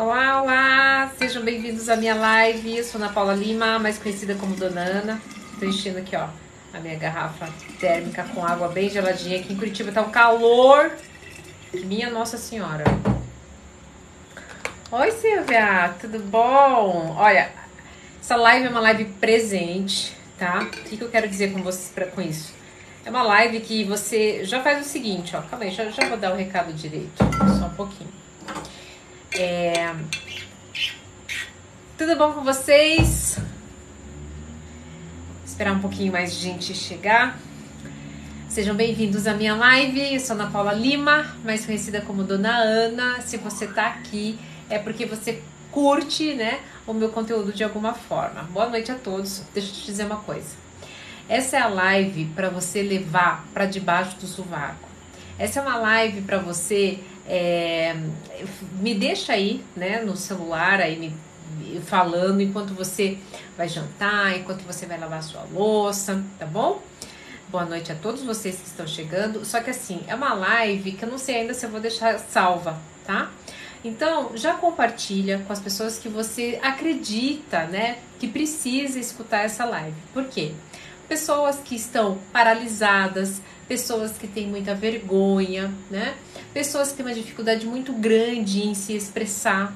Olá, olá! Sejam bem-vindos à minha live. Eu sou Ana Paula Lima, mais conhecida como Dona Ana. Tô enchendo aqui, ó, a minha garrafa térmica com água bem geladinha. Aqui em Curitiba tá um calor. Minha Nossa Senhora. Oi, Silvia, tudo bom? Olha, essa live é uma live presente, tá? O que eu quero dizer com vocês com isso? É uma live que você já faz o seguinte, ó. Calma aí, já vou dar o recado direito. Só um pouquinho. Tudo bom com vocês? Esperar um pouquinho mais de gente chegar. Sejam bem-vindos à minha live. Eu sou Ana Paula Lima, mais conhecida como Dona Ana. Se você tá aqui, é porque você curte, né, o meu conteúdo de alguma forma. Boa noite a todos. Deixa eu te dizer uma coisa. Essa é a live para você levar para debaixo do sovaco. Essa é uma live para você... me deixa aí, né, no celular, aí falando enquanto você vai jantar, enquanto você vai lavar sua louça, tá bom? Boa noite a todos vocês que estão chegando. Só que assim, é uma live que eu não sei ainda se eu vou deixar salva, tá? Então, já compartilha com as pessoas que você acredita, né, que precisa escutar essa live. Por quê? Pessoas que estão paralisadas, pessoas que têm muita vergonha, né? Pessoas que têm uma dificuldade muito grande em se expressar,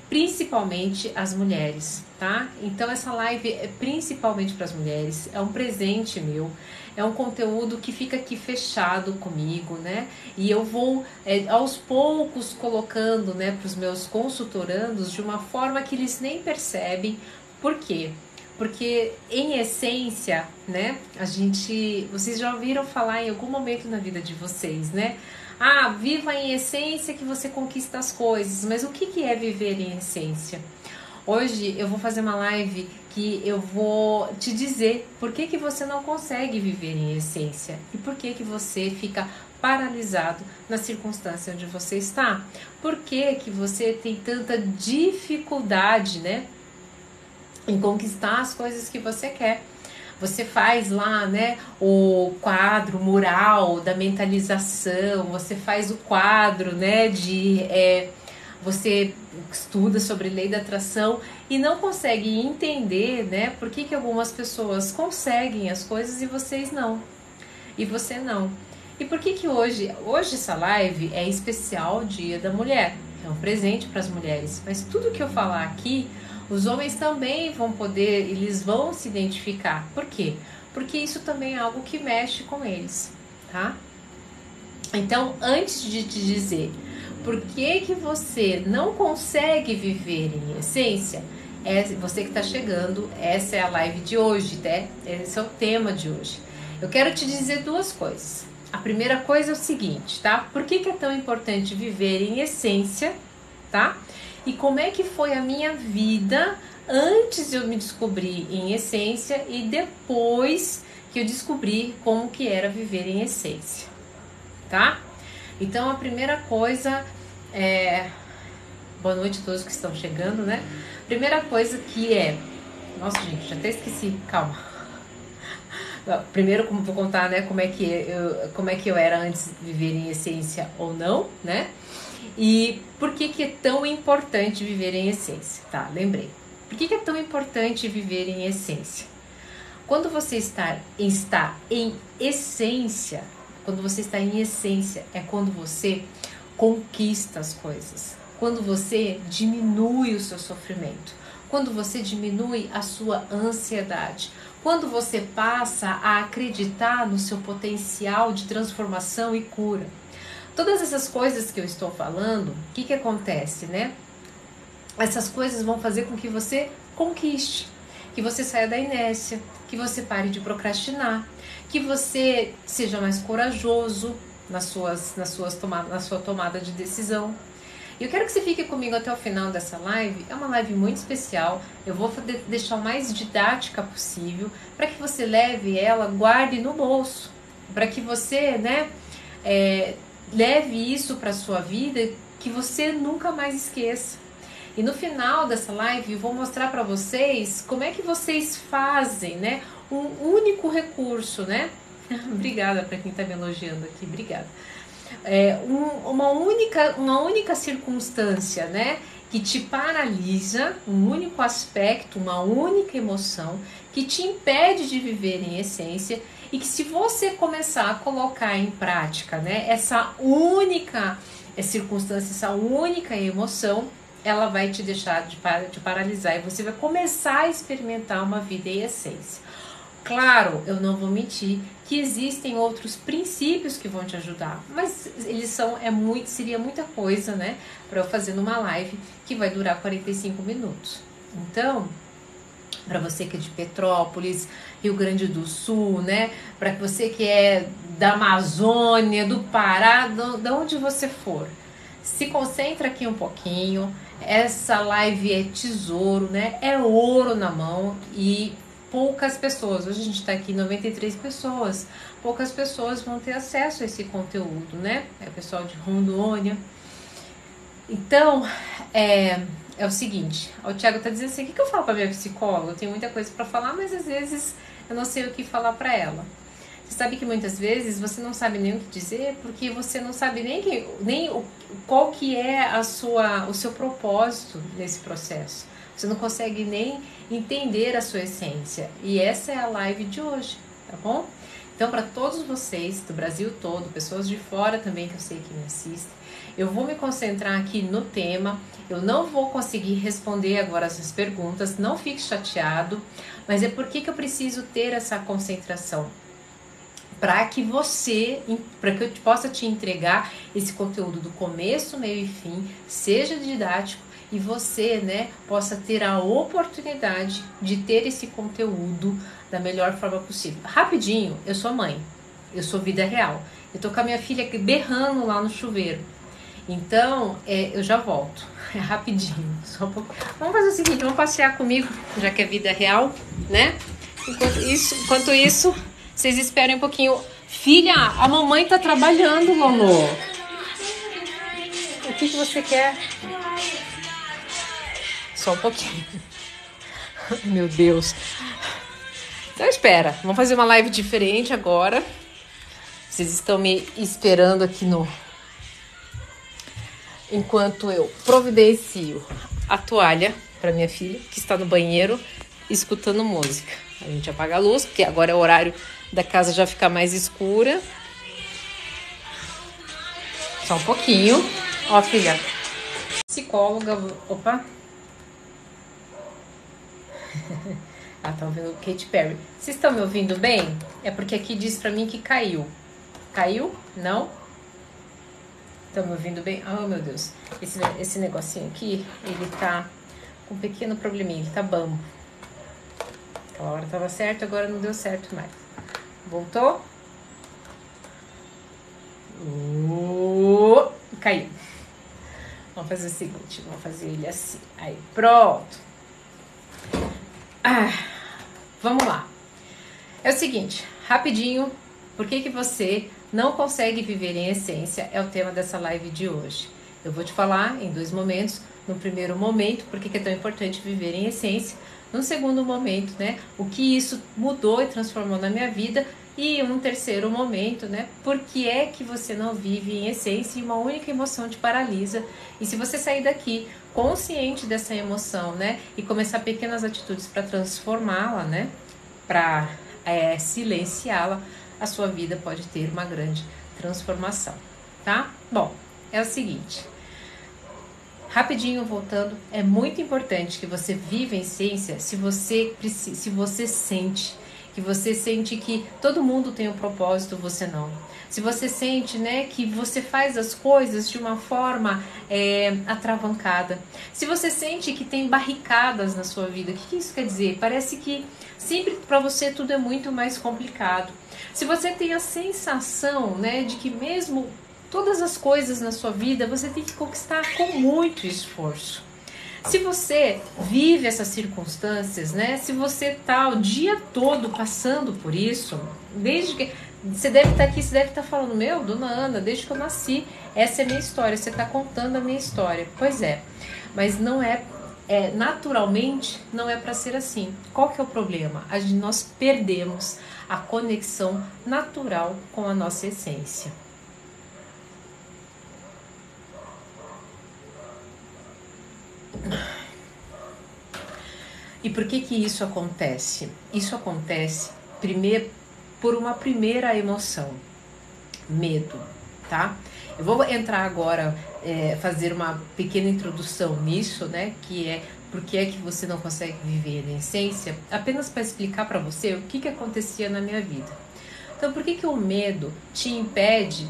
principalmente as mulheres, tá? Então essa live é principalmente para as mulheres, é um presente meu, é um conteúdo que fica aqui fechado comigo, né? E eu vou aos poucos colocando, né, para os meus consultorandos de uma forma que eles nem percebem. Por quê? Porque em essência, né, vocês já ouviram falar em algum momento na vida de vocês, né? Ah, viva em essência que você conquista as coisas. Mas o que é viver em essência? Hoje eu vou fazer uma live que eu vou te dizer por que você não consegue viver em essência e por que você fica paralisado na circunstância onde você está. Por que você tem tanta dificuldade, né, em conquistar as coisas que você quer. Você faz lá, né, o quadro mural da mentalização, você faz o quadro, né, você estuda sobre lei da atração e não consegue entender, né, por que algumas pessoas conseguem as coisas e vocês não. E você não. E por que hoje essa live é especial Dia da Mulher? É um presente para as mulheres. Mas tudo que eu falar aqui, os homens também vão poder, eles vão se identificar. Por quê? Porque isso também é algo que mexe com eles, tá? Então, antes de te dizer por que você não consegue viver em essência, você que está chegando, essa é a live de hoje, né? Esse é o tema de hoje. Eu quero te dizer duas coisas. A primeira coisa é o seguinte, tá? Por que é tão importante viver em essência, tá? E como é que foi a minha vida antes de eu me descobrir em essência e depois que eu descobri como que era viver em essência, tá? Então a primeira coisa é... Boa noite a todos que estão chegando, né? Primeira coisa que é... Nossa, gente, já até esqueci, calma. Primeiro vou contar, né, como é que eu era antes de viver em essência ou não, né? E por que é tão importante viver em essência? Tá, lembrei. Por que é tão importante viver em essência? Quando você está em essência, é quando você conquista as coisas, quando você diminui o seu sofrimento, quando você diminui a sua ansiedade, quando você passa a acreditar no seu potencial de transformação e cura. Todas essas coisas que eu estou falando, o que acontece, né? Essas coisas vão fazer com que você conquiste, que você saia da inércia, que você pare de procrastinar, que você seja mais corajoso na sua tomada de decisão. Eu quero que você fique comigo até o final dessa live. É uma live muito especial. Eu vou deixar o mais didática possível para que você leve ela, guarde no bolso, para que você, né, leve isso para sua vida, que você nunca mais esqueça. E no final dessa live eu vou mostrar para vocês como é que vocês fazem, né, um único recurso, né? Obrigada para quem está me elogiando aqui, obrigada. Uma única circunstância, né, que te paralisa, um único aspecto, uma única emoção que te impede de viver em essência, e que se você começar a colocar em prática, né, essa única circunstância, essa única emoção, ela vai te deixar de paralisar e você vai começar a experimentar uma vida em essência. Claro, eu não vou mentir que existem outros princípios que vão te ajudar, mas eles são, seria muita coisa, né, para eu fazer numa live que vai durar 45 minutos. Então, para você que é de Petrópolis, Rio Grande do Sul, né, para você que é da Amazônia, do Pará, de onde você for, se concentra aqui um pouquinho. Essa live é tesouro, né, é ouro na mão, e poucas pessoas, hoje a gente está aqui 93 pessoas, poucas pessoas vão ter acesso a esse conteúdo, né? É o pessoal de Rondônia. Então, é o seguinte, o Thiago tá dizendo assim, o que eu falo para minha psicóloga? Eu tenho muita coisa para falar, mas às vezes eu não sei o que falar para ela. Você sabe que muitas vezes você não sabe nem o que dizer, porque você não sabe nem qual que é o seu propósito nesse processo. Você não consegue nem entender a sua essência. E essa é a live de hoje, tá bom? Então, para todos vocês do Brasil todo, pessoas de fora também que eu sei que me assistem, eu vou me concentrar aqui no tema. Eu não vou conseguir responder agora essas perguntas, não fique chateado, mas é porque que eu preciso ter essa concentração. Para que eu possa te entregar esse conteúdo do começo, meio e fim, seja didático, e você, né, possa ter a oportunidade de ter esse conteúdo da melhor forma possível. Rapidinho, eu sou mãe, eu sou vida real. Eu tô com a minha filha berrando lá no chuveiro. Então, eu já volto. É rapidinho. Só um pouco. Vamos fazer o seguinte, vamos passear comigo, já que é vida real, né? Enquanto isso, vocês esperem um pouquinho. Filha, a mamãe tá trabalhando, Lolo. O que você quer? Só um pouquinho. Meu Deus. Então espera, vamos fazer uma live diferente agora. Vocês estão me esperando aqui enquanto eu providencio a toalha para minha filha, que está no banheiro escutando música. A gente apaga a luz, porque agora é o horário da casa já ficar mais escura. Só um pouquinho. Ó, filha. Psicóloga. Opa. Ah, tá ouvindo Katy Perry. Vocês estão me ouvindo bem? É porque aqui diz pra mim que caiu. Caiu? Não? Estão me ouvindo bem? Oh, meu Deus. Esse negocinho aqui, ele tá com um pequeno probleminha. Ele tá bambo. Aquela hora tava certo, agora não deu certo mais. Voltou? Caiu. Vamos fazer o seguinte, vamos fazer ele assim. Aí, pronto. Vamos lá. É o seguinte, rapidinho, por que você não consegue viver em essência? É o tema dessa live de hoje. Eu vou te falar em 2 momentos. No primeiro momento, por que é tão importante viver em essência. No segundo momento, né, o que isso mudou e transformou na minha vida. E um terceiro momento, né, por que é que você não vive em essência e uma única emoção te paralisa. E se você sair daqui consciente dessa emoção, né, e começar pequenas atitudes para transformá-la, né, para silenciá-la, a sua vida pode ter uma grande transformação, tá? Bom, é o seguinte, rapidinho voltando, é muito importante que você viva em essência se você sente que todo mundo tem um propósito, você não. Se você sente, né, que você faz as coisas de uma forma atravancada. Se você sente que tem barricadas na sua vida, o que isso quer dizer? Parece que sempre para você tudo é muito mais complicado. Se você tem a sensação, né, de que mesmo todas as coisas na sua vida você tem que conquistar com muito esforço. Se você vive essas circunstâncias, né? Se você tá o dia todo passando por isso, desde que você deve estar aqui, você deve estar falando, meu, dona Ana, desde que eu nasci, essa é a minha história, você está contando a minha história. Pois é, mas não naturalmente não é para ser assim. Qual que é o problema? Nós perdemos a conexão natural com a nossa essência. E por que que isso acontece? Isso acontece primeiro por uma primeira emoção, medo, tá? Eu vou entrar agora, fazer uma pequena introdução nisso, né? Que é por que é que você não consegue viver na essência, apenas para explicar para você o que que acontecia na minha vida. Então, por que que o medo te impede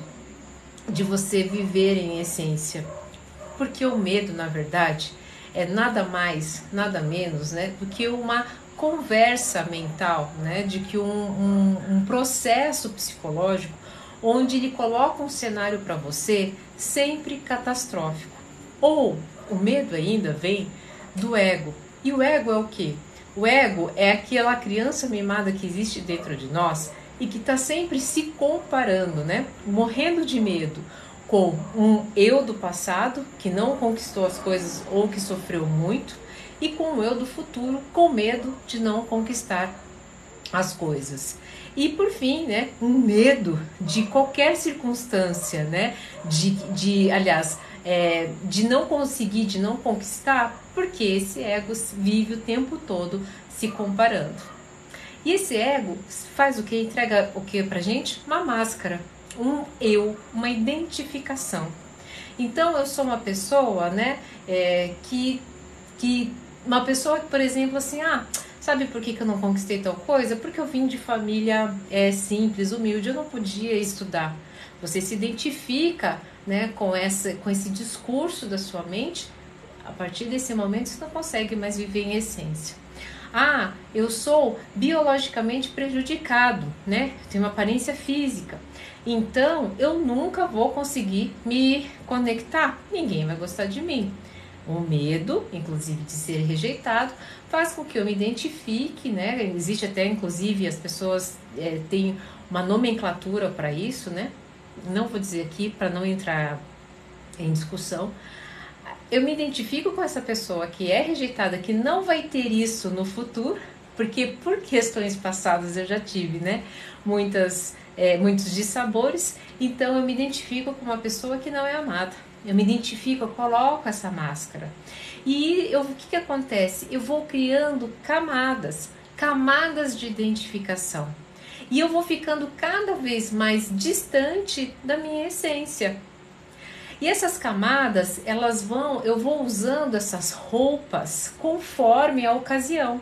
de você viver em essência? Porque o medo, na verdade, é nada mais, nada menos, né, do que uma conversa mental, né, de que um processo psicológico onde ele coloca um cenário para você sempre catastrófico. Ou o medo ainda vem do ego. E o ego é o quê? O ego é aquela criança mimada que existe dentro de nós e que está sempre se comparando, né, morrendo de medo com um eu do passado, que não conquistou as coisas ou que sofreu muito, e com o eu do futuro, com medo de não conquistar as coisas. E por fim, né, um medo de qualquer circunstância, né, aliás, de não conseguir, de não conquistar, porque esse ego vive o tempo todo se comparando. E esse ego faz o que? Entrega o que pra gente? Uma máscara, um eu, uma identificação. Então eu sou uma pessoa, né, que uma pessoa que, por exemplo, assim, sabe por que eu não conquistei tal coisa? Porque eu vim de família simples, humilde, eu não podia estudar. Você se identifica, né, com esse discurso da sua mente. A partir desse momento você não consegue mais viver em essência. Eu sou biologicamente prejudicado, né? Tenho uma aparência física. Então, eu nunca vou conseguir me conectar. Ninguém vai gostar de mim. O medo, inclusive, de ser rejeitado, faz com que eu me identifique, né? Existe até, inclusive, as pessoas têm uma nomenclatura para isso, né? Não vou dizer aqui para não entrar em discussão. Eu me identifico com essa pessoa que é rejeitada, que não vai ter isso no futuro, porque por questões passadas eu já tive, né, muitos dissabores, então eu me identifico com uma pessoa que não é amada. Eu me identifico, eu coloco essa máscara. E o que acontece? Eu vou criando camadas de identificação. E eu vou ficando cada vez mais distante da minha essência. E essas camadas, eu vou usando essas roupas conforme a ocasião.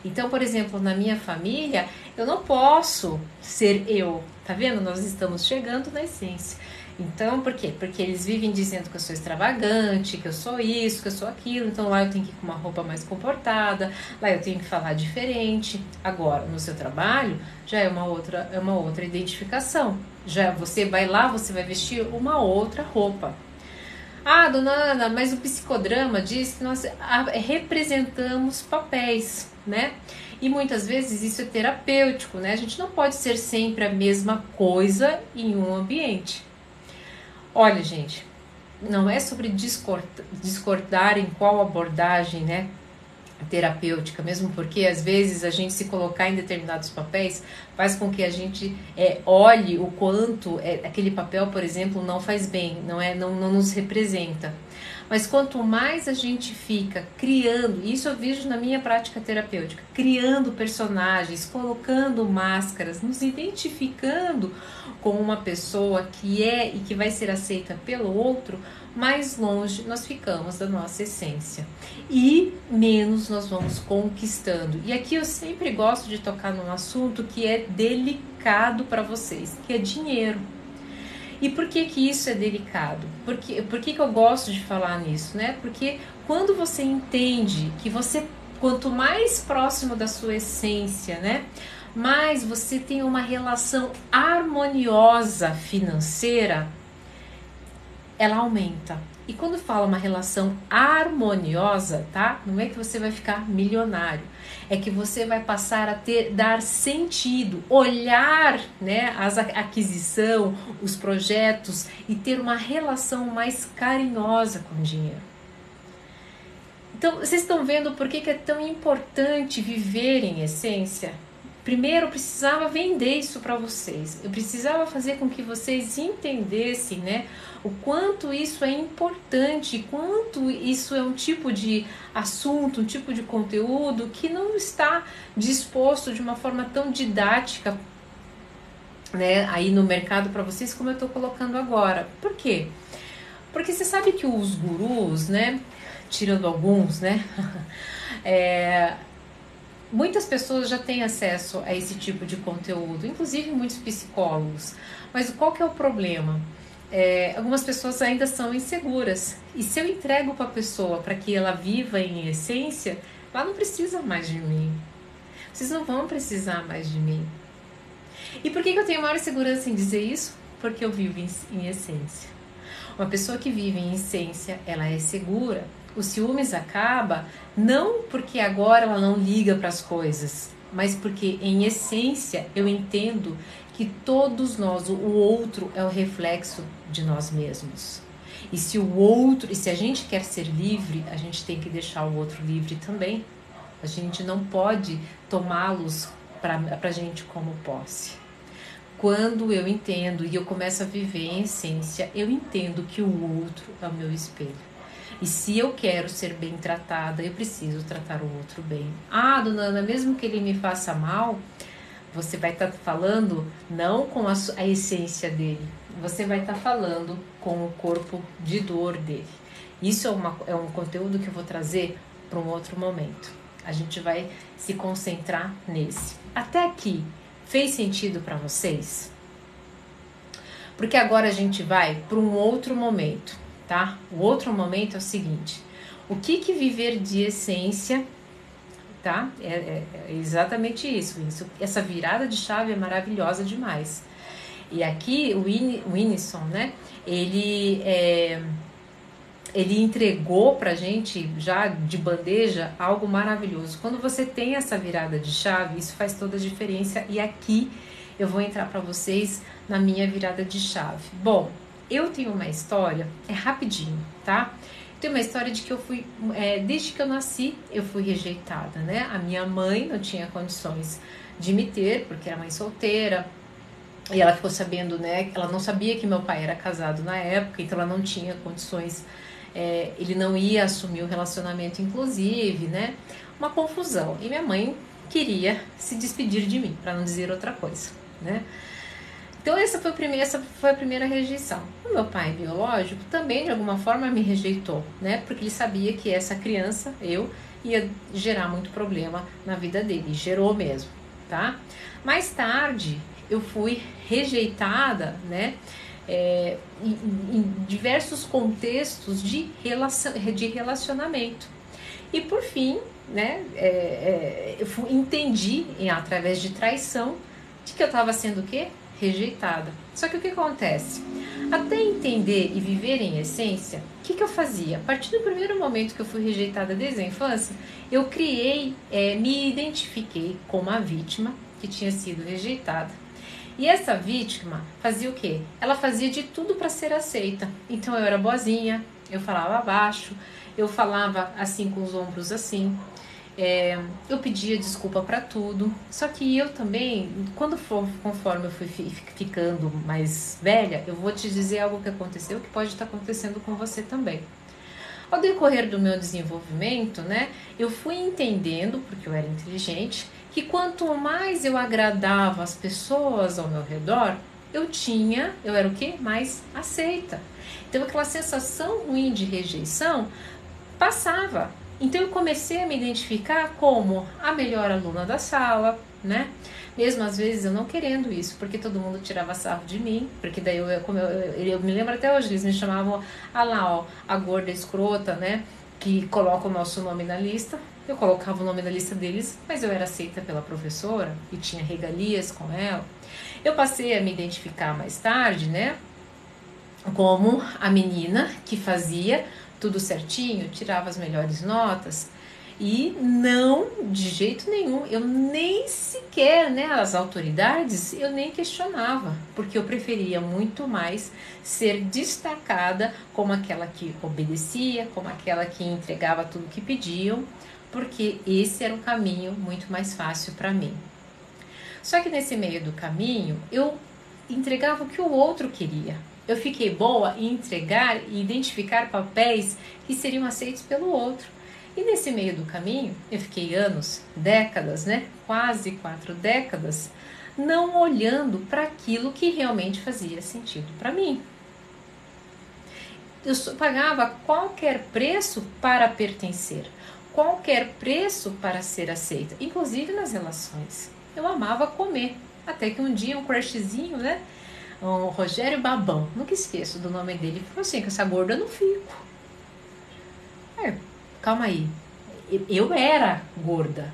Então, por exemplo, na minha família, eu não posso ser eu. Tá vendo? Nós estamos chegando na essência. Então, por quê? Porque eles vivem dizendo que eu sou extravagante, que eu sou isso, que eu sou aquilo. Então, lá eu tenho que ir com uma roupa mais comportada, lá eu tenho que falar diferente. Agora, no seu trabalho, já é uma outra identificação. Já você vai lá, você vai vestir uma outra roupa. Dona Ana, mas o psicodrama diz que nós representamos papéis, né? E muitas vezes isso é terapêutico, né? A gente não pode ser sempre a mesma coisa em um ambiente. Olha, gente, não é sobre discordar em qual abordagem, né, terapêutica, mesmo porque às vezes a gente se colocar em determinados papéis faz com que a gente olhe o quanto aquele papel, por exemplo, não faz bem, não nos representa. Mas quanto mais a gente fica criando, isso eu vejo na minha prática terapêutica, criando personagens, colocando máscaras, nos identificando com uma pessoa que é e que vai ser aceita pelo outro, mais longe nós ficamos da nossa essência e menos nós vamos conquistando. E aqui eu sempre gosto de tocar num assunto que é delicado para vocês, que é dinheiro. E por que que isso é delicado? Por que eu gosto de falar nisso, né? Porque quando você entende que você, quanto mais próximo da sua essência, né, mais você tem uma relação harmoniosa financeira, ela aumenta. E quando fala uma relação harmoniosa, tá? Não é que você vai ficar milionário, é que você vai passar a dar sentido, olhar, né, a aquisição, os projetos e ter uma relação mais carinhosa com o dinheiro. Então, vocês estão vendo por que é tão importante viver em essência? Primeiro, eu precisava vender isso para vocês. Eu precisava fazer com que vocês entendessem, né, o quanto isso é importante, quanto isso é um tipo de assunto, um tipo de conteúdo que não está disposto de uma forma tão didática, né, aí no mercado para vocês como eu estou colocando agora. Por quê? Porque você sabe que os gurus, né, tirando alguns, né, muitas pessoas já têm acesso a esse tipo de conteúdo, inclusive muitos psicólogos. Mas qual que é o problema? Algumas pessoas ainda são inseguras. E se eu entrego para a pessoa para que ela viva em essência, ela não precisa mais de mim. Vocês não vão precisar mais de mim. E por que eu tenho maior segurança em dizer isso? Porque eu vivo em essência. Uma pessoa que vive em essência, ela é segura. O ciúmes acaba não porque agora ela não liga para as coisas, mas porque em essência eu entendo que todos nós, o outro é o reflexo de nós mesmos. E se a gente quer ser livre, a gente tem que deixar o outro livre também. A gente não pode tomá-los para a gente como posse. Quando eu entendo e eu começo a viver em essência, eu entendo que o outro é o meu espelho. E se eu quero ser bem tratada, eu preciso tratar o outro bem. Ah, dona Ana, mesmo que ele me faça mal, você vai estar falando não com a essência dele, você vai estar falando com o corpo de dor dele. Isso é um conteúdo que eu vou trazer para um outro momento. A gente vai se concentrar nesse. Até aqui, fez sentido para vocês? Porque agora a gente vai para um outro momento, tá? O outro momento é o seguinte: o que viver de essência, tá? É exatamente isso. Essa virada de chave é maravilhosa demais. E aqui o Winnisson, né? Ele entregou pra gente já de bandeja algo maravilhoso. Quando você tem essa virada de chave, isso faz toda a diferença. E aqui eu vou entrar para vocês na minha virada de chave. Bom, eu tenho uma história, é rapidinho, tá? Tem uma história de que eu fui, desde que eu nasci, eu fui rejeitada, né? A minha mãe não tinha condições de me ter, porque era mãe solteira. E ela ficou sabendo, né? Ela não sabia que meu pai era casado na época, então ela não tinha condições. Ele não ia assumir o relacionamento, inclusive, né? Uma confusão. E minha mãe queria se despedir de mim, para não dizer outra coisa, né? Então essa foi a primeira rejeição. O meu pai biológico também de alguma forma me rejeitou, né? Porque ele sabia que essa criança, eu, ia gerar muito problema na vida dele. E gerou mesmo, tá? Mais tarde eu fui rejeitada, né? Em diversos contextos de relacionamento. E por fim, né? Eu entendi através de traição de que eu estava sendo o quê? Rejeitada. Só que o que acontece? Até entender e viver em essência, o que eu fazia? A partir do primeiro momento que eu fui rejeitada desde a infância, eu me identifiquei como a vítima que tinha sido rejeitada. E essa vítima fazia o quê? Ela fazia de tudo para ser aceita. Então eu era boazinha, eu falava baixo, eu falava assim com os ombros assim. Eu pedia desculpa para tudo. Só que eu também, conforme eu fui ficando mais velha, eu vou te dizer algo que aconteceu que pode estar acontecendo com você também. Ao decorrer do meu desenvolvimento, né, eu fui entendendo, porque eu era inteligente, que quanto mais eu agradava as pessoas ao meu redor, eu era o quê? Mais aceita. Então aquela sensação ruim de rejeição passava. Então eu comecei a me identificar como a melhor aluna da sala, né? Mesmo às vezes eu não querendo isso, porque todo mundo tirava sarro de mim, porque daí eu me lembro até hoje, eles me chamavam, a gorda escrota, né? Que coloca o nosso nome na lista. Eu colocava o nome na lista deles, mas eu era aceita pela professora e tinha regalias com ela. Eu passei a me identificar mais tarde, né? Como a menina que fazia tudo certinho, tirava as melhores notas. E não, de jeito nenhum, eu nem sequer, né, as autoridades, eu nem questionava, porque eu preferia muito mais ser destacada como aquela que obedecia, como aquela que entregava tudo que pediam, porque esse era um caminho muito mais fácil para mim. Só que nesse meio do caminho, eu entregava o que o outro queria. Eu fiquei boa em entregar e identificar papéis que seriam aceitos pelo outro. E nesse meio do caminho, eu fiquei anos, décadas, né? Quase 4 décadas, não olhando para aquilo que realmente fazia sentido para mim. Eu pagava qualquer preço para pertencer, qualquer preço para ser aceita, inclusive nas relações. Eu amava comer, até que um dia um crushzinho, né? O Rogério Babão, nunca esqueço do nome dele, falou assim: com essa gorda eu não fico. Calma aí, eu era gorda,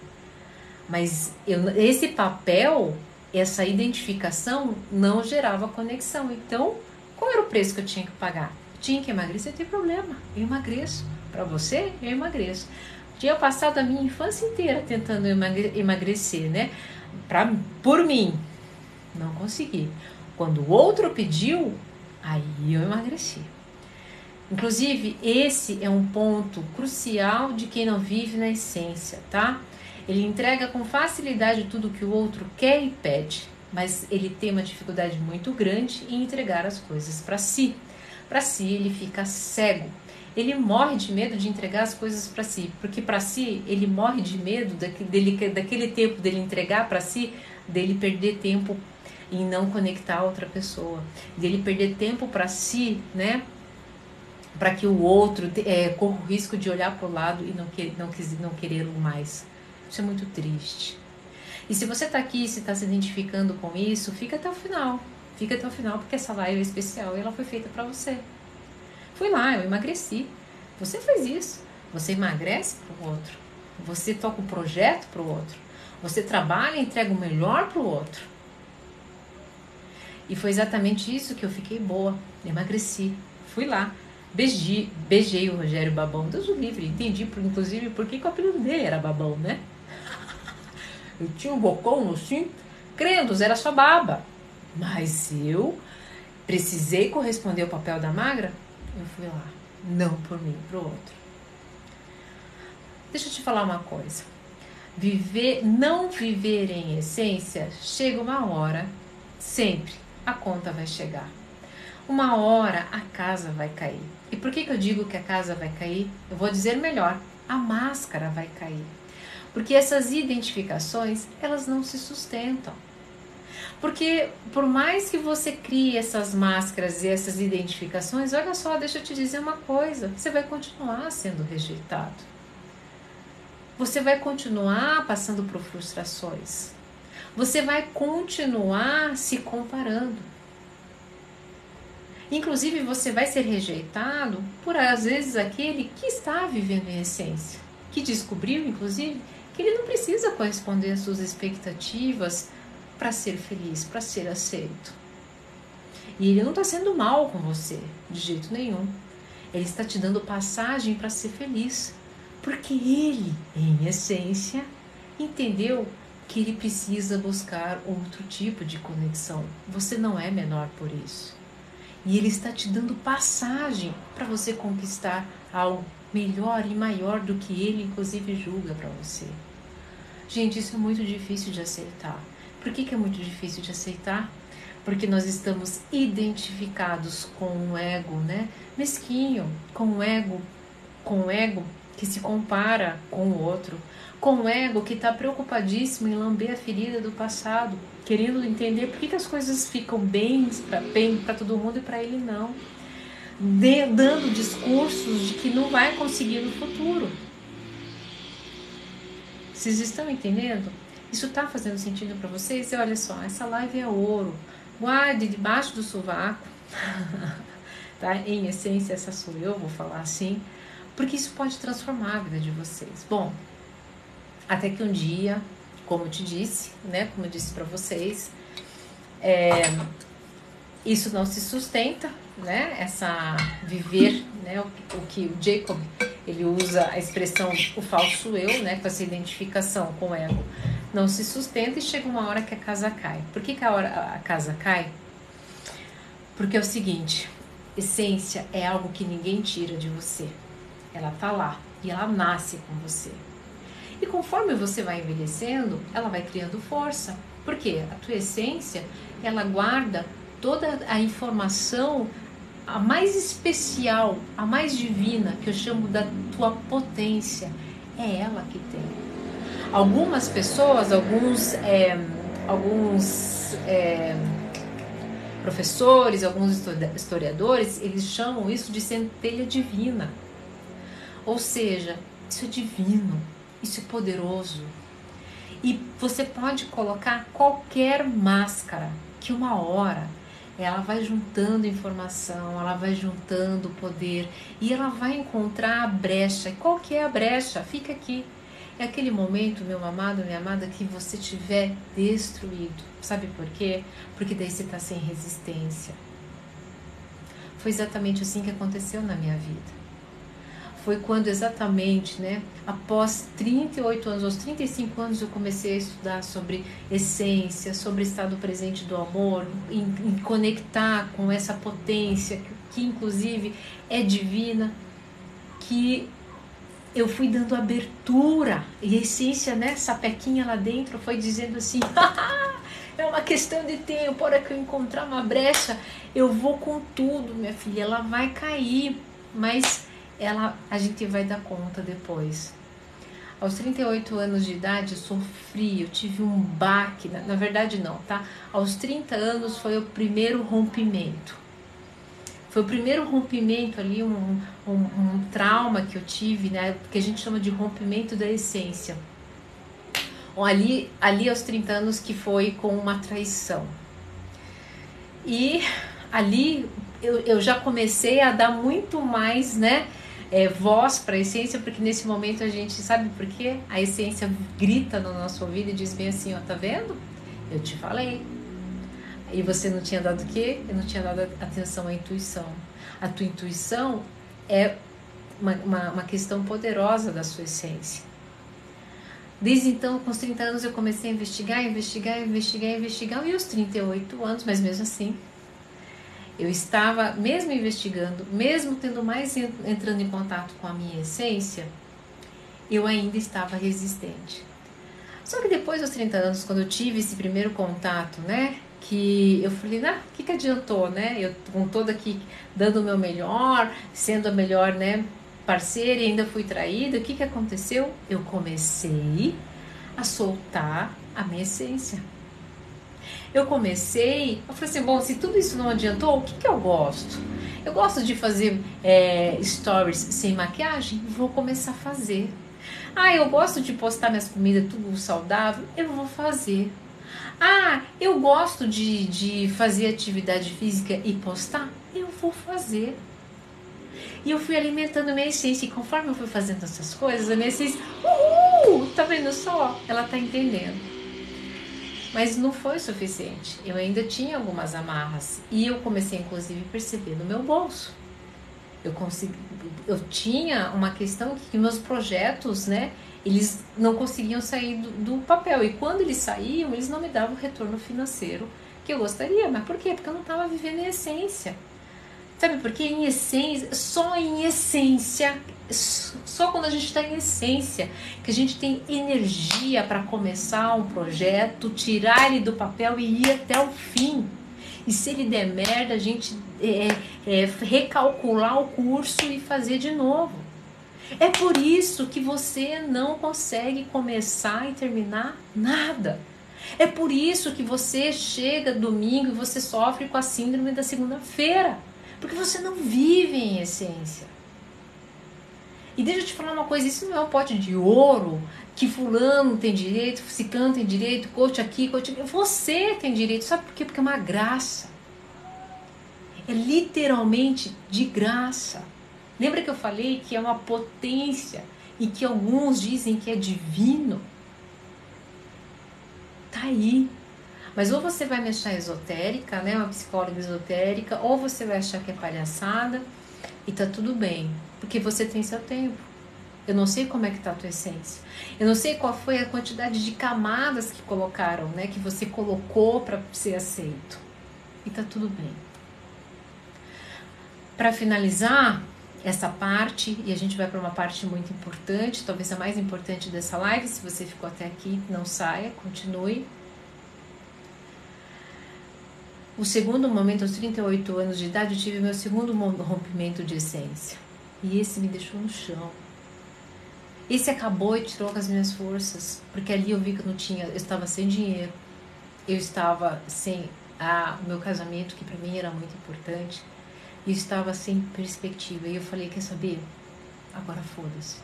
mas esse papel, essa identificação não gerava conexão. Então, qual era o preço que eu tinha que pagar? Tinha que emagrecer, não tem problema, eu emagreço. Para você, eu emagreço. Tinha passado a minha infância inteira tentando emagrecer, né? Por mim, não consegui. Quando o outro pediu, aí eu emagreci. Inclusive, esse é um ponto crucial de quem não vive na essência, tá? Ele entrega com facilidade tudo que o outro quer e pede, mas ele tem uma dificuldade muito grande em entregar as coisas para si. Para si, ele fica cego. Ele morre de medo de entregar as coisas para si, porque para si, ele morre de medo daquele tempo dele entregar para si, dele perder tempo em não conectar a outra pessoa, dele perder tempo para si, né? Para que o outro corra o risco de olhar para o lado e não querê-lo mais. Isso é muito triste. E se você está aqui, se está se identificando com isso, fica até o final. Fica até o final, porque essa live é especial e ela foi feita para você. Fui lá, eu emagreci. Você fez isso. Você emagrece para o outro. Você toca um projeto para o outro. Você trabalha e entrega o melhor para o outro. E foi exatamente isso que eu fiquei boa. Emagreci. Fui lá. Beijei o Rogério Babão. Deus o livre. Entendi, inclusive, por que o apelido dele era Babão, né? Eu tinha um bocão assim. Credos, era só baba. Mas eu precisei corresponder ao papel da magra. Eu fui lá. Não por mim, pro outro. Deixa eu te falar uma coisa. Não viver em essência, chega uma hora, sempre, a conta vai chegar. Uma hora a casa vai cair. E por que eu digo que a casa vai cair? Eu vou dizer melhor, a máscara vai cair. Porque essas identificações, elas não se sustentam. Porque por mais que você crie essas máscaras e essas identificações, olha só, deixa eu te dizer uma coisa, você vai continuar sendo rejeitado. Você vai continuar passando por frustrações. Você vai continuar se comparando. Inclusive, você vai ser rejeitado por, às vezes, aquele que está vivendo em essência, que descobriu, inclusive, que ele não precisa corresponder às suas expectativas para ser feliz, para ser aceito. E ele não está sendo mal com você, de jeito nenhum. Ele está te dando passagem para ser feliz, porque ele, em essência, entendeu que ele precisa buscar outro tipo de conexão. Você não é menor por isso. E ele está te dando passagem para você conquistar algo melhor e maior do que ele, inclusive, julga para você. Gente, isso é muito difícil de aceitar. Por que é muito difícil de aceitar? Porque nós estamos identificados com um ego, né? Mesquinho, com um ego que se compara com o outro, com um ego que está preocupadíssimo em lamber a ferida do passado, querendo entender por que as coisas ficam bem para todo mundo e para ele não, dando discursos de que não vai conseguir no futuro. Vocês estão entendendo? Isso está fazendo sentido para vocês? E olha só, essa live é ouro. Guarde debaixo do sovaco. Tá? Em essência, essa sou eu, vou falar assim, porque isso pode transformar a vida de vocês. Bom, até que um dia, como eu te disse, né, como eu disse para vocês, isso não se sustenta, né, essa viver, né, o que o Jacob, ele usa a expressão o falso eu, né, com essa identificação com o ego, não se sustenta e chega uma hora que a casa cai. Por que a casa cai? Porque é o seguinte, essência é algo que ninguém tira de você. Ela tá lá e ela nasce com você. E conforme você vai envelhecendo, ela vai criando força. Por quê? A tua essência, ela guarda toda a informação, a mais especial, a mais divina, que eu chamo da tua potência, é ela que tem. Algumas pessoas, alguns professores, alguns historiadores, eles chamam isso de centelha divina. Ou seja, isso é divino, isso é poderoso. E você pode colocar qualquer máscara, que uma hora ela vai juntando informação, ela vai juntando poder e ela vai encontrar a brecha. E qual que é a brecha? Fica aqui. É aquele momento, meu amado, minha amada, que você estiver destruído. Sabe por quê? Porque daí você está sem resistência. Foi exatamente assim que aconteceu na minha vida. Foi quando exatamente, após 38 anos, aos 35 anos, eu comecei a estudar sobre essência, sobre estado presente do amor, em conectar com essa potência, que inclusive é divina, que eu fui dando abertura, e a essência, sapequinha lá dentro, foi dizendo assim, é uma questão de tempo, a hora que eu encontrar uma brecha, eu vou com tudo, minha filha, ela vai cair, mas a gente vai dar conta depois. Aos 38 anos de idade eu sofri, eu tive um baque, na verdade não, tá? Aos 30 anos foi o primeiro rompimento. Foi o primeiro rompimento ali, um trauma que eu tive, que a gente chama de rompimento da essência. Ali aos 30 anos que foi com uma traição. E ali eu já comecei a dar muito mais, voz para a essência, porque nesse momento a gente sabe por quê? A essência grita no nosso ouvido e diz bem assim, ó, tá vendo? Eu te falei. E você não tinha dado o quê? Eu não tinha dado atenção à intuição. A tua intuição é uma questão poderosa da sua essência. Desde então, com os 30 anos, eu comecei a investigar, e aos 38 anos, mas mesmo assim, eu estava, mesmo investigando, mesmo tendo mais entrando em contato com a minha essência, eu ainda estava resistente. Só que depois dos 30 anos, quando eu tive esse primeiro contato, que eu falei, o que adiantou, Eu com toda aqui dando o meu melhor, sendo a melhor, parceira, e ainda fui traída, o que aconteceu? Eu comecei a soltar a minha essência. Eu falei assim, bom, se tudo isso não adiantou, o que eu gosto? Eu gosto de fazer stories sem maquiagem? Vou começar a fazer. Eu gosto de postar minhas comidas tudo saudável? Eu vou fazer. Eu gosto de fazer atividade física e postar? Eu vou fazer. E eu fui alimentando a minha essência, e conforme eu fui fazendo essas coisas, a minha essência, tá vendo só? Ela tá entendendo. Mas não foi suficiente. Eu ainda tinha algumas amarras. E eu comecei, inclusive, a perceber no meu bolso. Eu tinha uma questão que meus projetos, eles não conseguiam sair do papel. E quando eles saíam, eles não me davam o retorno financeiro que eu gostaria. Mas por quê? Porque eu não estava vivendo em essência. Sabe por quê? Em essência, só quando a gente está em essência, que a gente tem energia para começar um projeto, tirar ele do papel e ir até o fim. E se ele der merda, a gente recalcular o curso e fazer de novo. É por isso que você não consegue começar e terminar nada. É por isso que você chega domingo e você sofre com a síndrome da segunda-feira. Porque você não vive em essência. E deixa eu te falar uma coisa, isso não é um pote de ouro que fulano tem direito, ciclano tem direito, coach aqui, coach aqui. Você tem direito, sabe por quê? Porque é uma graça. É literalmente de graça. Lembra que eu falei que é uma potência e que alguns dizem que é divino? Tá aí. Mas ou você vai me achar esotérica, uma psicóloga esotérica, ou você vai achar que é palhaçada e tá tudo bem, porque você tem seu tempo. Eu não sei como é que tá a tua essência. Eu não sei qual foi a quantidade de camadas que colocaram, que você colocou para ser aceito. E tá tudo bem. Para finalizar essa parte, e a gente vai para uma parte muito importante, talvez a mais importante dessa live, se você ficou até aqui, não saia, continue. O segundo momento, aos 38 anos de idade, eu tive meu segundo rompimento de essência. E esse me deixou no chão. Esse acabou e tirou as minhas forças, porque ali eu vi que eu estava sem dinheiro, eu estava sem o meu casamento, que para mim era muito importante, e estava sem perspectiva. E eu falei, quer saber? Agora foda-se.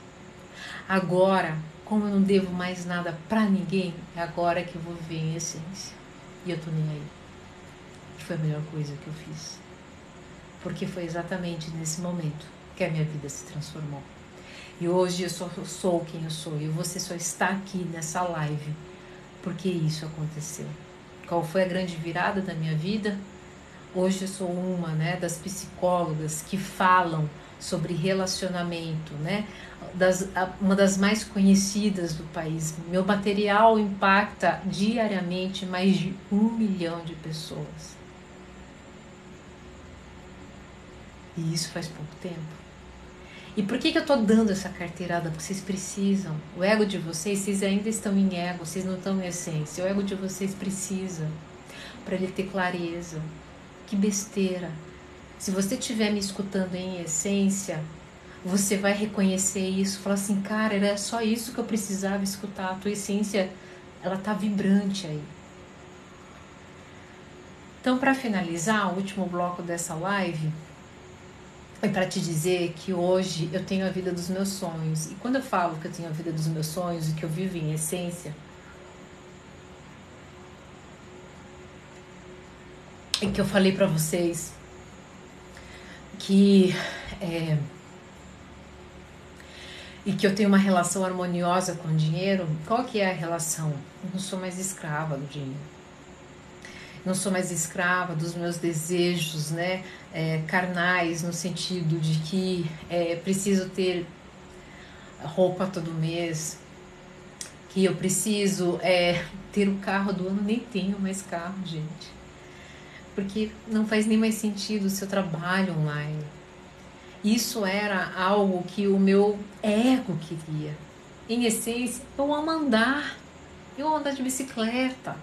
Agora, como eu não devo mais nada para ninguém, é agora que eu vou viver em essência. E eu tô nem aí. E foi a melhor coisa que eu fiz. Porque foi exatamente nesse momento que a minha vida se transformou. E hoje eu sou quem eu sou. E você só está aqui nessa live porque isso aconteceu. Qual foi a grande virada da minha vida? Hoje eu sou uma, né, das psicólogas que falam sobre relacionamento, né? Uma das mais conhecidas do país. Meu material impacta diariamente mais de 1 milhão de pessoas. E isso faz pouco tempo. E por que eu tô dando essa carteirada? Porque vocês precisam. O ego de vocês ainda estão em ego, vocês não estão em essência. O ego de vocês precisa para ele ter clareza. Que besteira. Se você estiver me escutando em essência, você vai reconhecer isso. Falar assim, cara, era só isso que eu precisava escutar. A tua essência, ela tá vibrante aí. Então, para finalizar, o último bloco dessa live é para te dizer que hoje eu tenho a vida dos meus sonhos. E quando eu falo que eu tenho a vida dos meus sonhos e que eu vivo em essência, e que eu falei para vocês que e que eu tenho uma relação harmoniosa com o dinheiro, qual que é a relação? Eu não sou mais escrava do dinheiro. Não sou mais escrava dos meus desejos, né, carnais, no sentido de que preciso ter roupa todo mês, que eu preciso ter o carro do ano. Nem tenho mais carro, gente, porque não faz nem mais sentido o seu trabalho online. Isso era algo que o meu ego queria. Em essência, eu amo andar de bicicleta.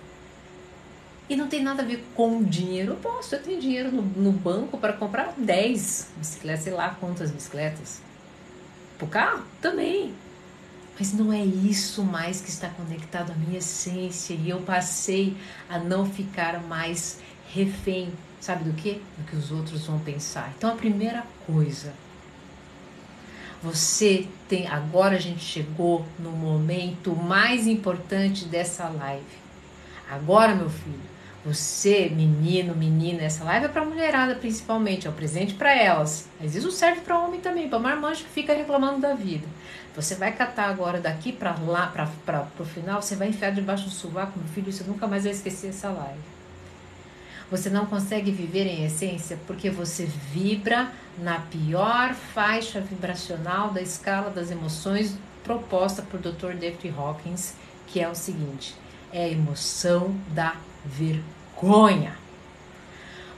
E não tem nada a ver com dinheiro. Eu tenho dinheiro no banco para comprar 10 bicicletas, sei lá quantas bicicletas. Pro carro? Também. Mas não é isso mais que está conectado à minha essência. E eu passei a não ficar mais refém, sabe do quê? Do que os outros vão pensar. Então a primeira coisa, agora a gente chegou no momento mais importante dessa live. Agora, meu filho, você, menino, menina, essa live é pra mulherada principalmente, é um presente pra elas. Mas isso serve pra homem também, pra marmanjo que fica reclamando da vida. Você vai catar agora daqui pra lá, pro final, você vai enfiar debaixo do sovaco, meu filho, você nunca mais vai esquecer essa live. Você não consegue viver em essência porque você vibra na pior faixa vibracional da escala das emoções proposta por Dr. David Hawkins, que é o seguinte: é a emoção da vergonha.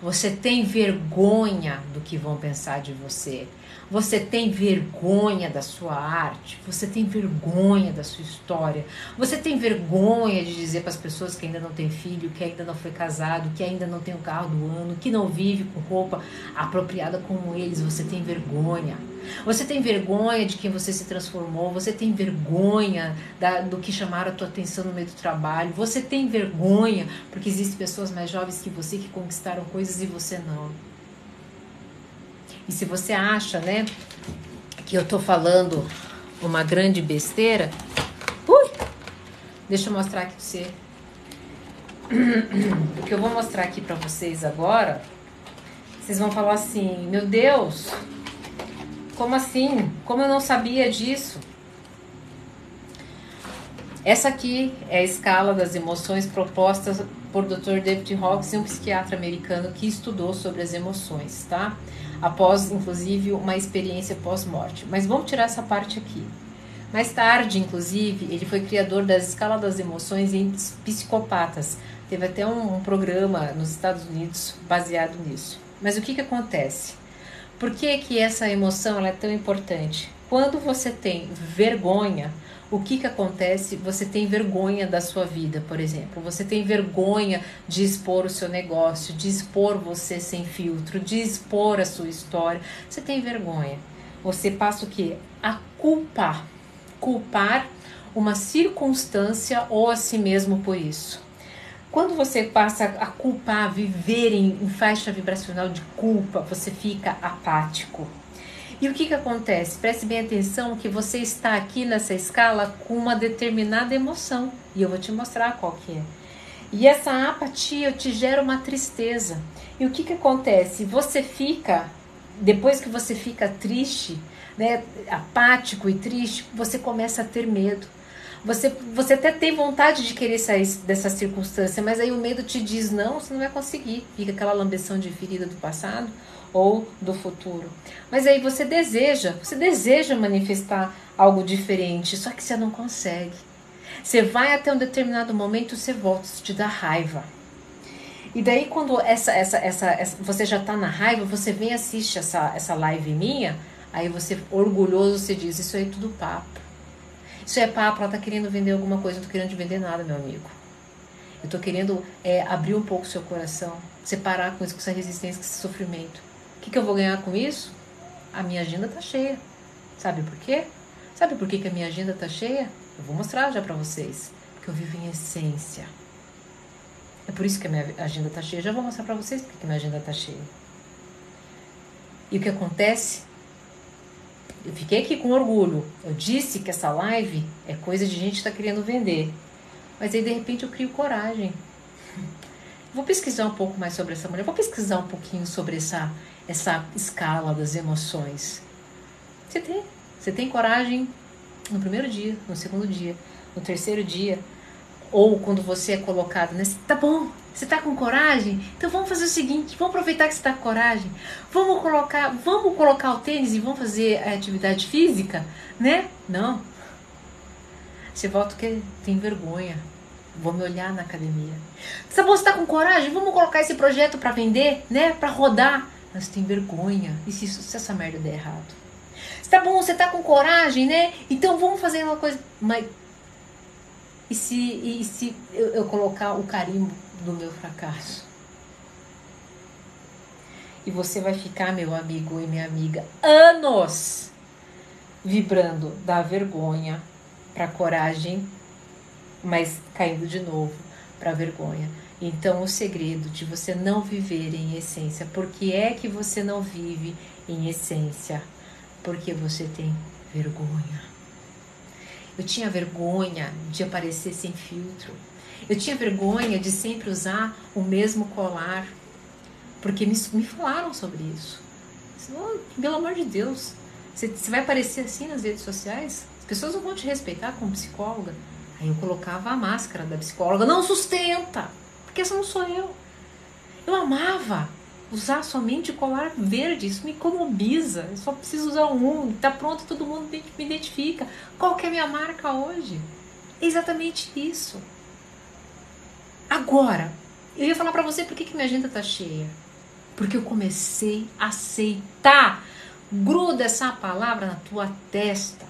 Você tem vergonha do que vão pensar de você. Você tem vergonha da sua arte. Você tem vergonha da sua história. Você tem vergonha de dizer para as pessoas que ainda não tem filho, que ainda não foi casado, que ainda não tem o carro do ano, que não vive com roupa apropriada como eles. Você tem vergonha. Você tem vergonha de quem você se transformou. Você tem vergonha do que chamaram a tua atenção no meio do trabalho. Você tem vergonha porque existem pessoas mais jovens que você que conquistaram coisas e você não. E se você acha, né, que eu tô falando uma grande besteira, deixa eu mostrar aqui pra você. O que eu vou mostrar aqui pra vocês agora, vocês vão falar assim, meu Deus, como assim? Como eu não sabia disso? Essa aqui é a escala das emoções proposta por Dr. David Hawkins, um psiquiatra americano que estudou sobre as emoções, tá? Após, inclusive, uma experiência pós-morte. Mas vamos tirar essa parte aqui. Mais tarde, inclusive, ele foi criador da escala das emoções em psicopatas. Teve até um programa nos Estados Unidos baseado nisso. Mas o que acontece? Por que essa emoção ela é tão importante? Quando você tem vergonha, o que acontece? Você tem vergonha da sua vida, por exemplo. Você tem vergonha de expor o seu negócio, de expor você sem filtro, de expor a sua história. Você tem vergonha. Você passa o quê? A culpar. Culpar uma circunstância ou a si mesmo por isso. Quando você passa a culpar, viver em faixa vibracional de culpa, você fica apático. E o que acontece? Preste bem atenção que você está aqui nessa escala com uma determinada emoção. E eu vou te mostrar qual que é. E essa apatia te gera uma tristeza. E o que acontece? Você fica, depois que você fica triste, né, apático e triste, você começa a ter medo. Você até tem vontade de querer sair dessa circunstância, mas aí o medo te diz, não, você não vai conseguir. Fica aquela lambeção de ferida do passado ou do futuro. Mas aí você deseja manifestar algo diferente, só que você não consegue. Você vai até um determinado momento, você volta, isso te dá raiva. E daí quando você já está na raiva, você vem e assiste essa live minha, aí você, orgulhoso, você diz, isso aí é tudo papo. Isso é papo, ela tá querendo vender alguma coisa, eu não tô querendo te vender nada, meu amigo. Eu tô querendo abrir um pouco o seu coração, separar com isso, com essa resistência, com esse sofrimento. O que eu vou ganhar com isso? A minha agenda tá cheia. Sabe por quê? Sabe por que a minha agenda tá cheia? Eu vou mostrar já pra vocês. Porque eu vivo em essência. É por isso que a minha agenda tá cheia. Eu já vou mostrar pra vocês porque a minha agenda tá cheia. E o que acontece? Eu fiquei aqui com orgulho. Eu disse que essa live é coisa de gente que tá querendo vender. Mas aí de repente eu crio coragem. Vou pesquisar um pouco mais sobre essa mulher. Vou pesquisar um pouquinho sobre essa escala das emoções. Você tem coragem no primeiro dia, no segundo dia, no terceiro dia, ou quando você é colocado, né? Tá bom, você tá com coragem? Então vamos fazer o seguinte, vamos aproveitar que você tá com coragem, vamos colocar o tênis e vamos fazer a atividade física, né? Não. Você volta porque tem vergonha. Vou me olhar na academia. Tá bom, você tá com coragem? Vamos colocar esse projeto para vender, né? Para rodar. Mas tem vergonha. E se essa merda der errado? Tá bom, você tá com coragem, né? Então vamos fazer uma coisa. Mas e se eu colocar o carimbo do meu fracasso? E você vai ficar, meu amigo e minha amiga, anos vibrando da vergonha para coragem, mas caindo de novo para vergonha. Então o segredo de você não viver em essência, por que é que você não vive em essência? Porque você tem vergonha. Eu tinha vergonha de aparecer sem filtro. Eu tinha vergonha de sempre usar o mesmo colar, porque me falaram sobre isso. Pelo amor de Deus, você vai aparecer assim nas redes sociais? As pessoas não vão te respeitar como psicóloga. Aí eu colocava a máscara da psicóloga. Não sustenta, porque essa não sou eu. Eu amava usar somente o colar verde. Isso me economiza. Eu só preciso usar um. Tá pronto, todo mundo me identifica. Qual que é a minha marca hoje? É exatamente isso. Agora, eu ia falar pra você por que minha agenda tá cheia. Porque eu comecei a aceitar. Gruda essa palavra na tua testa.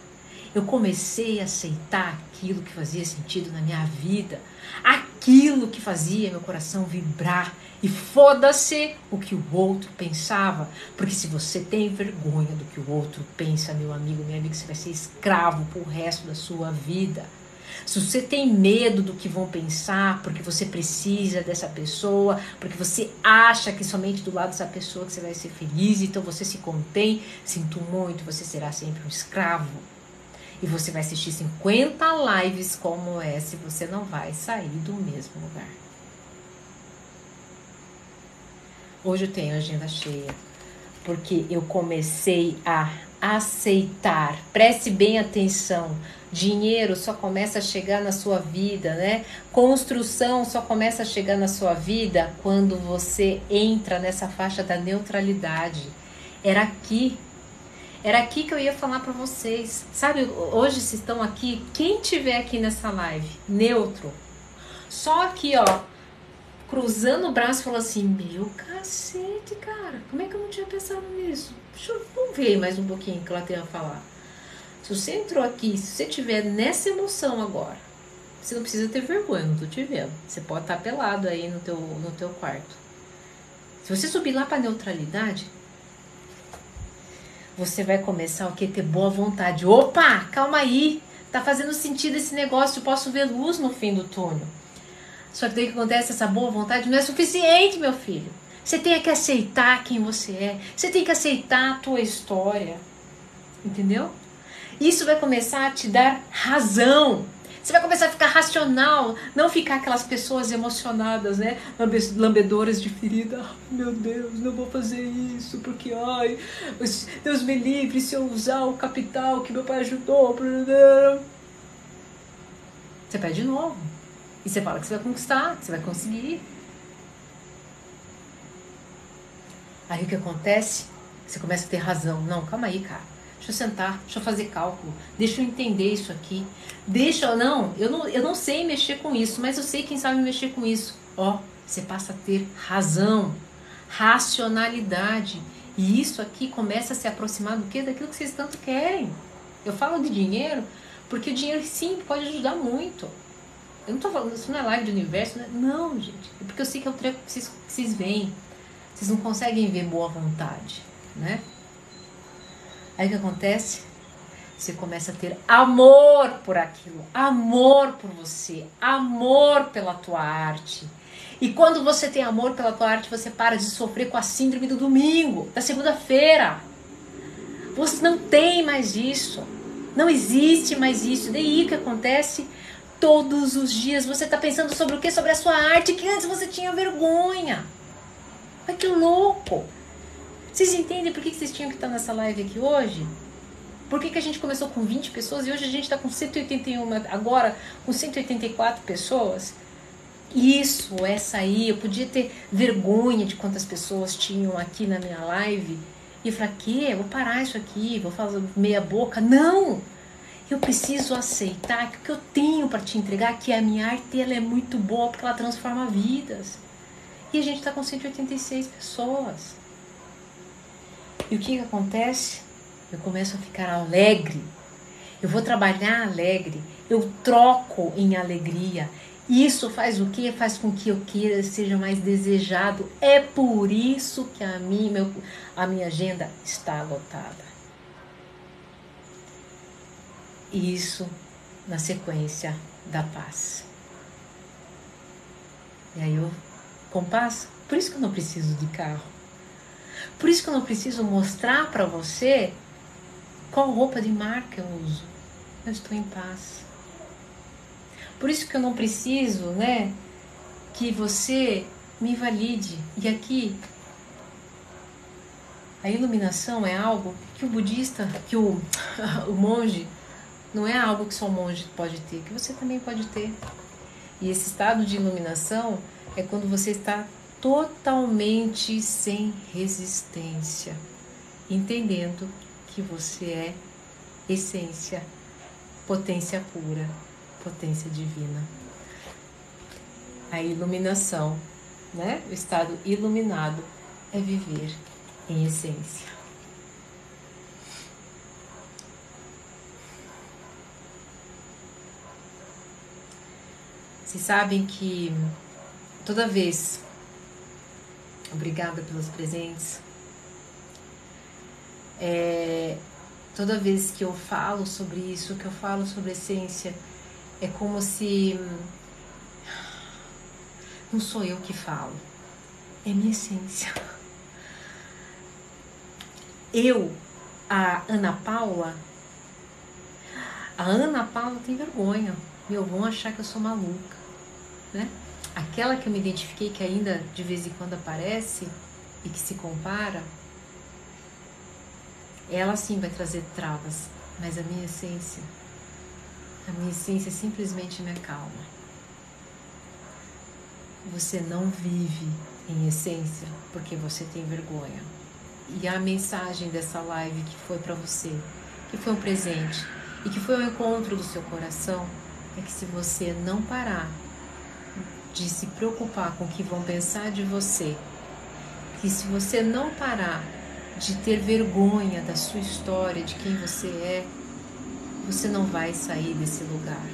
Eu comecei a aceitar aquilo que fazia sentido na minha vida, aquilo que fazia meu coração vibrar, e foda-se o que o outro pensava, porque se você tem vergonha do que o outro pensa, meu amigo, minha amiga, você vai ser escravo pro resto da sua vida. Se você tem medo do que vão pensar, porque você precisa dessa pessoa, porque você acha que somente do lado dessa pessoa que você vai ser feliz, então você se contém, sinto muito, você será sempre um escravo. E você vai assistir 50 lives como essa e você não vai sair do mesmo lugar. Hoje eu tenho a agenda cheia, porque eu comecei a aceitar. Preste bem atenção. Dinheiro só começa a chegar na sua vida, né? Construção só começa a chegar na sua vida quando você entra nessa faixa da neutralidade. Era aqui que eu ia falar pra vocês. Sabe, hoje vocês estão aqui, quem tiver aqui nessa live, neutro, só aqui, ó, cruzando o braço e falou assim, meu cacete, cara, como é que eu não tinha pensado nisso? Vamos ver mais um pouquinho o que ela tem a falar. Se você entrou aqui, se você estiver nessa emoção agora, você não precisa ter vergonha, não tô te vendo. Você pode estar pelado aí no teu quarto. Se você subir lá para neutralidade, você vai começar o que? Ter boa vontade. Opa, calma aí, tá fazendo sentido esse negócio, eu posso ver luz no fim do túnel. Só que daí que acontece, essa boa vontade não é suficiente, meu filho. Você tem que aceitar quem você é, você tem que aceitar a tua história, entendeu? Isso vai começar a te dar razão. Você vai começar a ficar racional, não ficar aquelas pessoas emocionadas, né? Lambedoras de ferida. Ah, meu Deus, não vou fazer isso, porque, ai, Deus me livre se eu usar o capital que meu pai ajudou. Você pede de novo. E você fala que você vai conquistar, que você vai conseguir. Aí o que acontece? Você começa a ter razão. Não, calma aí, cara. Deixa eu sentar, deixa eu fazer cálculo, deixa eu entender isso aqui. Eu não sei mexer com isso, mas eu sei quem sabe mexer com isso. Ó, você passa a ter razão, racionalidade. E isso aqui começa a se aproximar do quê? Daquilo que vocês tanto querem. Eu falo de dinheiro, porque o dinheiro sim pode ajudar muito. Eu não tô falando, isso não é live de universo, né? Não, gente. É porque eu sei que é o treco que vocês veem. Vocês não conseguem ver boa vontade, né? Aí o que acontece? Você começa a ter amor por aquilo, amor por você, amor pela tua arte. E quando você tem amor pela tua arte, você para de sofrer com a síndrome do domingo, da segunda-feira. Você não tem mais isso. Não existe mais isso. Daí o que acontece? Todos os dias você está pensando sobre o quê? Sobre a sua arte, que antes você tinha vergonha. Mas que louco! Vocês entendem por que vocês tinham que estar nessa live aqui hoje? Por que a gente começou com 20 pessoas e hoje a gente está com 181, agora com 184 pessoas? Isso, essa aí, eu podia ter vergonha de quantas pessoas tinham aqui na minha live. E eu falei, quê? Vou parar isso aqui, vou fazer meia boca. Não! Eu preciso aceitar que o que eu tenho para te entregar, que a minha arte, ela é muito boa porque ela transforma vidas. E a gente está com 186 pessoas. E o que acontece? Eu começo a ficar alegre. Eu vou trabalhar alegre. Eu troco em alegria. E isso faz o quê? Faz com que eu queira, seja mais desejado. É por isso que a minha agenda está lotada. E isso na sequência da paz. E aí eu compasso. Por isso que eu não preciso de carro. Por isso que eu não preciso mostrar para você qual roupa de marca eu uso. Eu estou em paz. Por isso que eu não preciso, né, que você me valide. E aqui, a iluminação é algo que o budista, que o monge, não é algo que só o monge pode ter, que você também pode ter. E esse estado de iluminação é quando você está totalmente sem resistência, entendendo que você é essência, potência pura, potência divina. A iluminação, né? O estado iluminado é viver em essência. Vocês sabem que toda vez, obrigada pelos presentes, toda vez que eu falo sobre isso, que eu falo sobre essência, é como se não sou eu que falo, é minha essência. A Ana Paula tem vergonha, vão achar que eu sou maluca, né? Aquela que eu me identifiquei, que ainda de vez em quando aparece e que se compara, ela sim vai trazer travas, mas a minha essência simplesmente me acalma. Você não vive em essência porque você tem vergonha. E a mensagem dessa live que foi para você, que foi um presente e que foi um encontro do seu coração, é que se você não parar de se preocupar com o que vão pensar de você, que se você não parar de ter vergonha da sua história, de quem você é, você não vai sair desse lugar.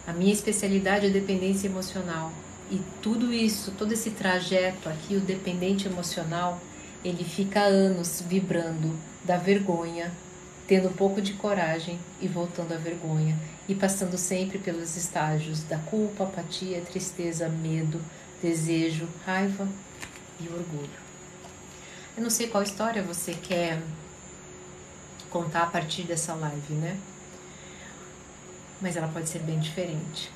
A minha especialidade é dependência emocional. E tudo isso, todo esse trajeto aqui, o dependente emocional, ele fica anos vibrando da vergonha, tendo um pouco de coragem e voltando à vergonha. E passando sempre pelos estágios da culpa, apatia, tristeza, medo, desejo, raiva e orgulho. Eu não sei qual história você quer contar a partir dessa live, né? Mas ela pode ser bem diferente.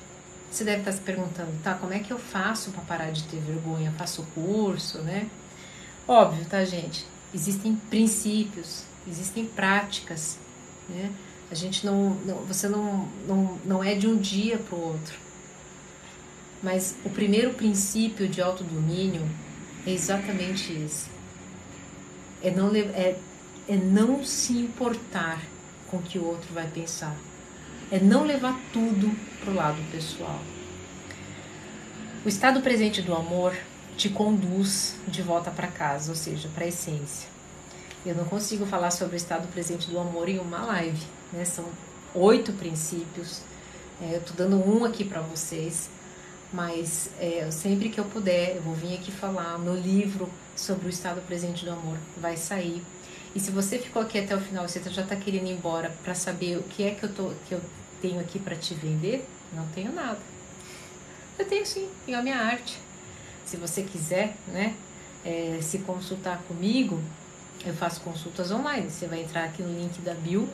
Você deve estar se perguntando, tá, como é que eu faço para parar de ter vergonha? Eu faço curso, né? Óbvio, tá, gente? Existem princípios, existem práticas, né? A gente você não é de um dia para o outro. Mas o primeiro princípio de autodomínio é exatamente esse. É não se importar com o que o outro vai pensar. É não levar tudo para o lado pessoal. O estado presente do amor te conduz de volta para casa, ou seja, para a essência. Eu não consigo falar sobre o estado presente do amor em uma live, né? São 8 princípios. Eu estou dando um aqui para vocês, mas sempre que eu puder, eu vou vir aqui falar. Meu livro sobre o estado presente do amor vai sair. E se você ficou aqui até o final, você já está querendo ir embora para saber o que é que eu tenho aqui para te vender, não tenho nada. Eu tenho sim, tenho a minha arte. Se você quiser, né, se consultar comigo, eu faço consultas online. Você vai entrar aqui no link da bio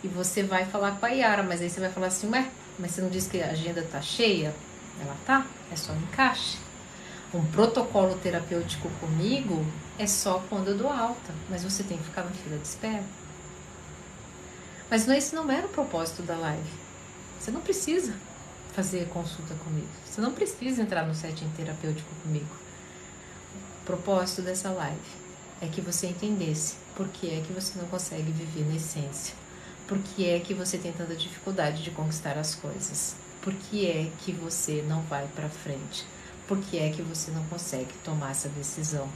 e você vai falar com a Yara, mas aí você vai falar assim, ué, mas você não disse que a agenda tá cheia? Ela tá, é só encaixe. Um protocolo terapêutico comigo é só quando eu dou alta, mas você tem que ficar na fila de espera. Mas esse não era o propósito da live. Você não precisa fazer consulta comigo. Você não precisa entrar no setting terapêutico comigo. O propósito dessa live é que você entendesse por que é que você não consegue viver na essência. Por que é que você tem tanta dificuldade de conquistar as coisas. Por que é que você não vai para frente. Por que é que você não consegue tomar essa decisão.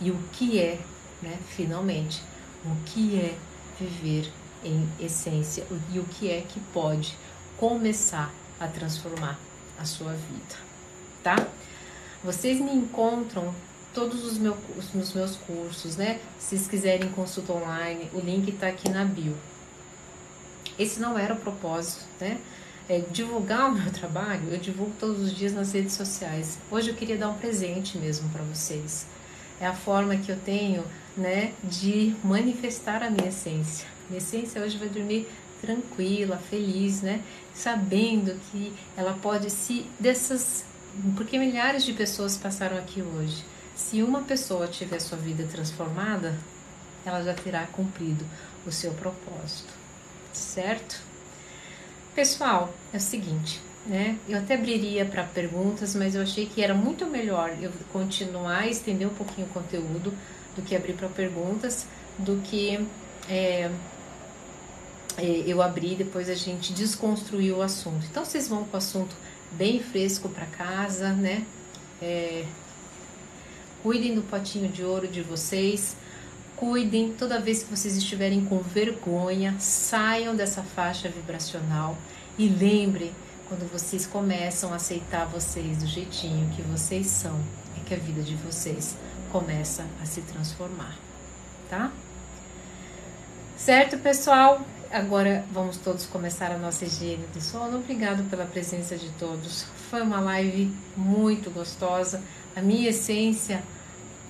E o que é, né, finalmente, o que é viver em essência e o que é que pode começar a transformar a sua vida, tá? Vocês me encontram todos os meus cursos, né? Se vocês quiserem consulta online, o link tá aqui na bio. Esse não era o propósito, né? Divulgar o meu trabalho, eu divulgo todos os dias nas redes sociais. Hoje eu queria dar um presente mesmo para vocês. É a forma que eu tenho, né, de manifestar a minha essência. Minha essência hoje vai dormir tranquila, feliz, né? Sabendo que ela pode porque milhares de pessoas passaram aqui hoje. Se uma pessoa tiver sua vida transformada, ela já terá cumprido o seu propósito, certo? Pessoal, é o seguinte, né? Eu até abriria para perguntas, mas eu achei que era muito melhor eu continuar a estender um pouquinho o conteúdo do que abrir para perguntas, do que eu abrir e depois a gente desconstruir o assunto. Então vocês vão com o assunto bem fresco para casa, né? Cuidem do potinho de ouro de vocês. Cuidem, toda vez que vocês estiverem com vergonha, saiam dessa faixa vibracional e lembrem, quando vocês começam a aceitar vocês do jeitinho que vocês são, é que a vida de vocês começa a se transformar, tá? Certo, pessoal? Agora vamos todos começar a nossa higiene do sono. Obrigado pela presença de todos. Foi uma live muito gostosa. A minha essência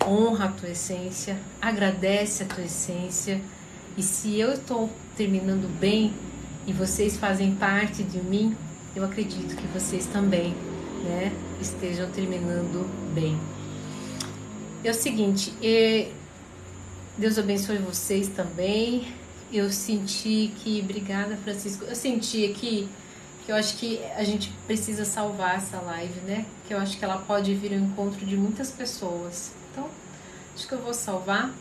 honra a tua essência, agradece a tua essência. E se eu estou terminando bem e vocês fazem parte de mim, eu acredito que vocês também, né, estejam terminando bem. É o seguinte, Deus abençoe vocês também. Eu senti que, obrigada, Francisco, eu senti aqui que eu acho que a gente precisa salvar essa live, né? Que eu acho que ela pode vir ao encontro de muitas pessoas. Então, acho que eu vou salvar,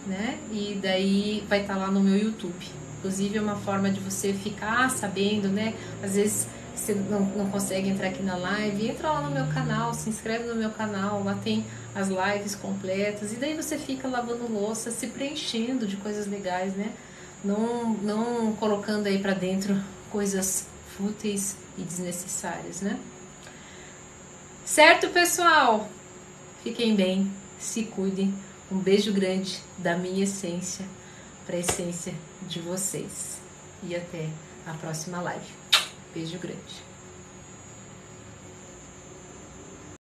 né? E daí vai estar lá no meu YouTube. Inclusive, é uma forma de você ficar sabendo, né? Às vezes você não consegue entrar aqui na live, entra lá no meu canal, se inscreve no meu canal, lá tem as lives completas. E daí você fica lavando louça, se preenchendo de coisas legais, né? não colocando aí pra dentro coisas fúteis e desnecessárias, né? Certo, pessoal? Fiquem bem, se cuidem. Um beijo grande da minha essência para a essência de vocês. E até a próxima live. Beijo grande.